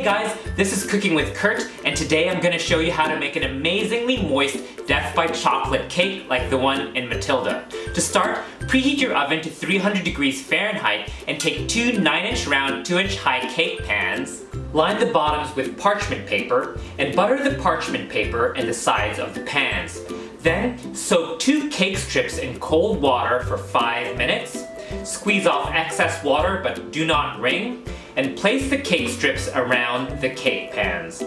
Hey guys, this is Cooking with Kurt, and today I'm going to show you how to make an amazingly moist Death by Chocolate cake like the one in Matilda. To start, preheat your oven to 300 degrees Fahrenheit and take two 9-inch round 2-inch high cake pans. Line the bottoms with parchment paper and butter the parchment paper and the sides of the pans. Then soak 2 cake strips in cold water for 5 minutes. Squeeze off excess water but do not wring, and place the cake strips around the cake pans.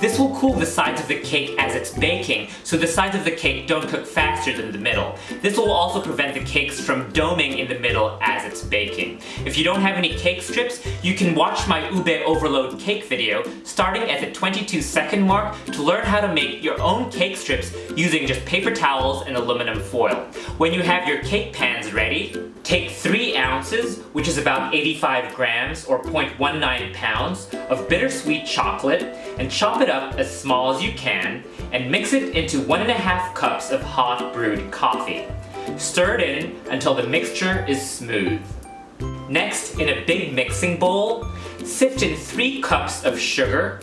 This will cool the sides of the cake as it's baking, so the sides of the cake don't cook faster than the middle. This will also prevent the cakes from doming in the middle as it's baking. If you don't have any cake strips, you can watch my ube overload cake video starting at the 22-second mark to learn how to make your own cake strips using just paper towels and aluminum foil. When you have your cake pans ready, take 3 ounces, which is about 85 grams or 0.19 pounds, of bittersweet chocolate and chop it up as small as you can and mix it into 1.5 cups of hot brewed coffee. Stir it in until the mixture is smooth. Next, in a big mixing bowl, sift in 3 cups of sugar,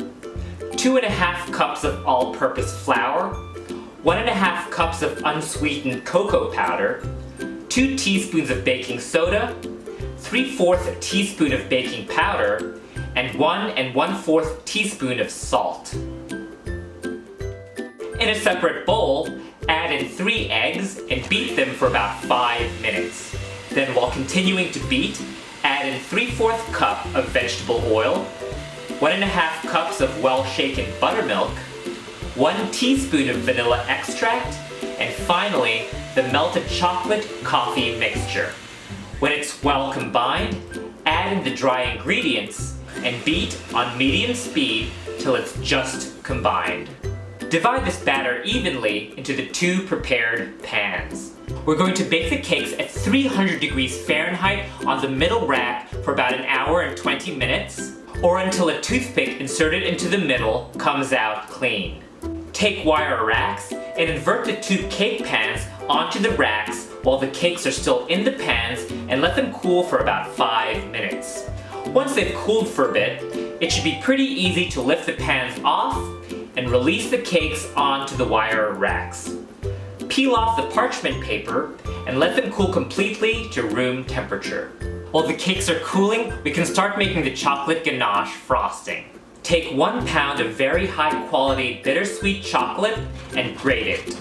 2.5 cups of all-purpose flour, 1.5 cups of unsweetened cocoa powder, 2 teaspoons of baking soda, 3/4 teaspoon of baking powder, and 1 1/4 teaspoon of salt. In a separate bowl, add in 3 eggs and beat them for about 5 minutes. Then while continuing to beat, add in 3/4 cup of vegetable oil, 1.5 cups of well-shaken buttermilk, 1 teaspoon of vanilla extract, and finally, the melted chocolate coffee mixture. When it's well combined, add in the dry ingredients and beat on medium speed till it's just combined. Divide this batter evenly into the 2 prepared pans. We're going to bake the cakes at 300 degrees Fahrenheit on the middle rack for about 1 hour and 20 minutes, or until a toothpick inserted into the middle comes out clean. Take wire racks and invert the 2 cake pans onto the racks while the cakes are still in the pans and let them cool for about 5 minutes. Once they've cooled for a bit, it should be pretty easy to lift the pans off and release the cakes onto the wire racks. Peel off the parchment paper and let them cool completely to room temperature. While the cakes are cooling, we can start making the chocolate ganache frosting. Take 1 pound of very high quality bittersweet chocolate and grate it.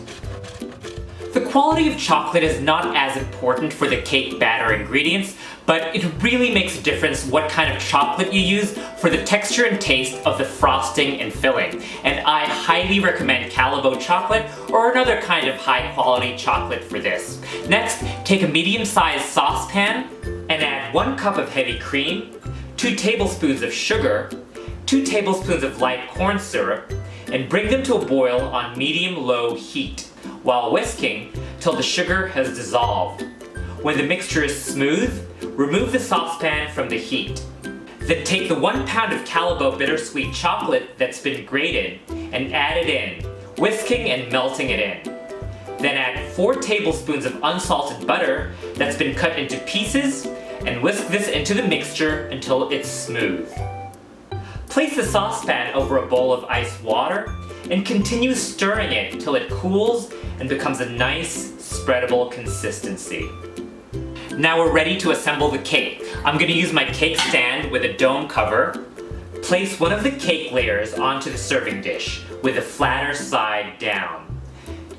The quality of chocolate is not as important for the cake batter ingredients, but it really makes a difference what kind of chocolate you use for the texture and taste of the frosting and filling. And I highly recommend Callebaut chocolate or another kind of high quality chocolate for this. Next, take a medium-sized saucepan and add 1 cup of heavy cream, 2 tablespoons of sugar, 2 tablespoons of light corn syrup, and bring them to a boil on medium-low heat while whisking till the sugar has dissolved. When the mixture is smooth, remove the saucepan from the heat. Then take the 1 pound of Callebaut bittersweet chocolate that's been grated and add it in, whisking and melting it in. Then add 4 tablespoons of unsalted butter that's been cut into pieces and whisk this into the mixture until it's smooth. Place the saucepan over a bowl of ice water and continue stirring it till it cools and becomes a nice, spreadable consistency. Now we're ready to assemble the cake. I'm going to use my cake stand with a dome cover. Place one of the cake layers onto the serving dish with the flatter side down.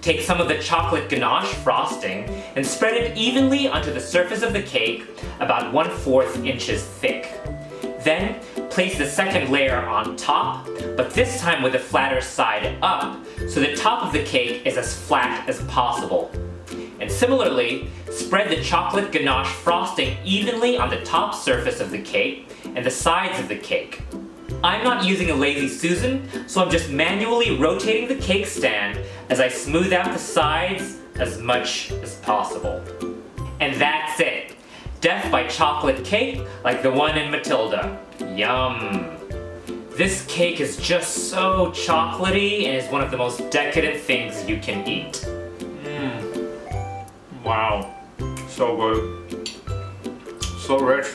Take some of the chocolate ganache frosting and spread it evenly onto the surface of the cake, about 1/4 inches thick. Then, place the second layer on top, but this time with the flatter side up, so the top of the cake is as flat as possible. And similarly, spread the chocolate ganache frosting evenly on the top surface of the cake and the sides of the cake. I'm not using a Lazy Susan, so I'm just manually rotating the cake stand as I smooth out the sides as much as possible. And that's it! Death by chocolate cake like the one in Matilda. Yum! This cake is just so chocolatey and is one of the most decadent things you can eat. Wow, so good, so rich.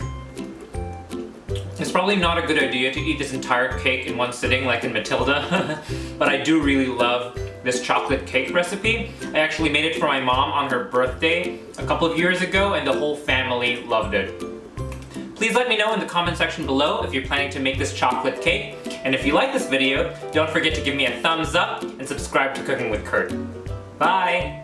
It's probably not a good idea to eat this entire cake in one sitting like in Matilda, but I do really love this chocolate cake recipe. I actually made it for my mom on her birthday a couple of years ago and the whole family loved it. Please let me know in the comment section below if you're planning to make this chocolate cake, and if you like this video, don't forget to give me a thumbs up and subscribe to Cooking with Kurt. Bye!